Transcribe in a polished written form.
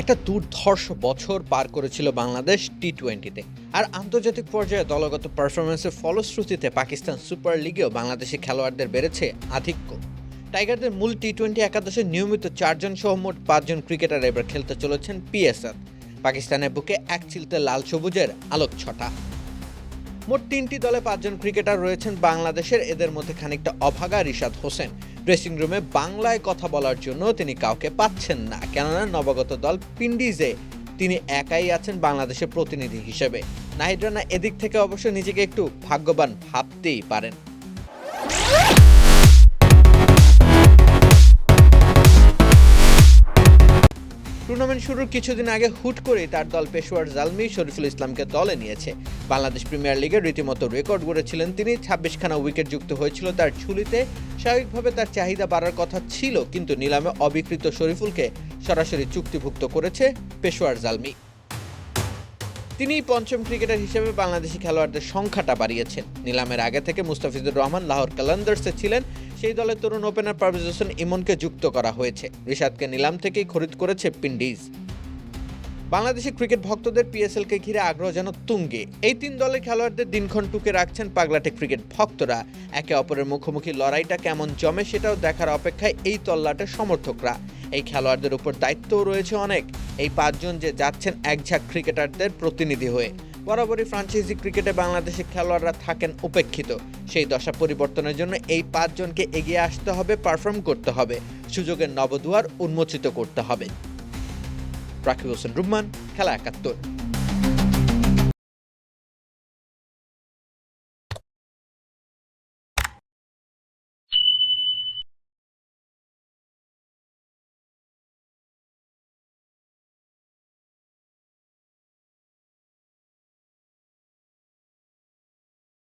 একটা দুর্ধর্ষ বছর পার করেছিল বাংলাদেশ টি-20-তে। আর আন্তর্জাতিক পর্যায়ে দলগত পারফরম্যান্সের ফলশ্রুতিতে পাকিস্তান সুপার লিগেও বাংলাদেশি খেলোয়াড়দের বেড়েছে আধিক্য। টাইগারদের মূল টি-20 একাদশে নিয়মিত 4 জন সহ মোট 5 জন ক্রিকেটার এবার খেলতে চলেছেন পিএসএল। পাকিস্তানের বুকে এক চিলতে লাল সবুজের আলোকছটা। মোট 3টি দলে 5 জন ক্রিকেটার রয়েছেন বাংলাদেশের, এদের মধ্যে খানিকটা অভাগা রিশাদ হোসেন। ড্রেসিং রুমে বাংলায় কথা বলার জন্য তিনি কাউকে পাচ্ছেন না, কেননা নবাগত দল উইন্ডিজে তিনি একাই আছেন বাংলাদেশের প্রতিনিধি হিসেবে। নাহিদ রানা এদিক থেকে অবশ্য নিজেকে একটু ভাগ্যবান ভাবতেই পারেন। টুর্নামেন্ট শুরুর কিছুদিন আগে হুট করেই তার দল পেশোয়ার জালমি শরীফুল ইসলামকে দলে নিয়েছে। বাংলাদেশ প্রিমিয়ার লিগের রীতিমতো রেকর্ড গড়েছিলেন তিনি। 26খানা উইকেট যুক্ত হয়েছিল তার ঝুলিতে। স্বাভাবিকভাবে তার চাহিদা বাড়ার কথা ছিল, কিন্তু নিলামে অবিকৃত শরীফুলকে সরাসরি চুক্তিভুক্ত করেছে পেশোয়ার জালমি। তিনি পঞ্চম ক্রিকেটার হিসেবে বাংলাদেশি খেলোয়াড়দের সংখ্যাটা বাড়িয়েছেন। নিলামের আগে থেকে মুস্তাফিজুর রহমান লাহোর কালান্দার্সে ছিলেন, সেই দলের তরুণ ওপেনার পারভেজ হোসেন ইমনকে যুক্ত করা হয়েছে। রিশাদকে নিলাম থেকেই খরিদ করেছে উইন্ডিজ। বাংলাদেশি ক্রিকেট ভক্তদের পিএসএলকে ঘিরে আগ্রহ যেন তুঙ্গে। এই 3 দলের খেলোয়াড়দের দিনক্ষণ টুকে রাখছেন পাগলাটে ক্রিকেট ভক্তরা। একে অপরের মুখোমুখি লড়াইটা কেমন জমে সেটাও দেখার অপেক্ষায় এই তল্লাটের সমর্থকরা। এই খেলোয়াড়দের উপর দায়িত্বও রয়েছে অনেক। এই 5 জন যে যাচ্ছেন একঝাঁক ক্রিকেটারদের প্রতিনিধি হয়ে। বরাবরই ফ্র্যাঞ্চাইজি ক্রিকেটে বাংলাদেশের খেলোয়াড়রা থাকেন উপেক্ষিত। সেই দশা পরিবর্তনের জন্য এই 5 জনকে এগিয়ে আসতে হবে, পারফর্ম করতে হবে, সুযোগের নবদুয়ার উন্মোচিত করতে হবে। রাকিব হোসেন রুম্মান, খেলা ৭১।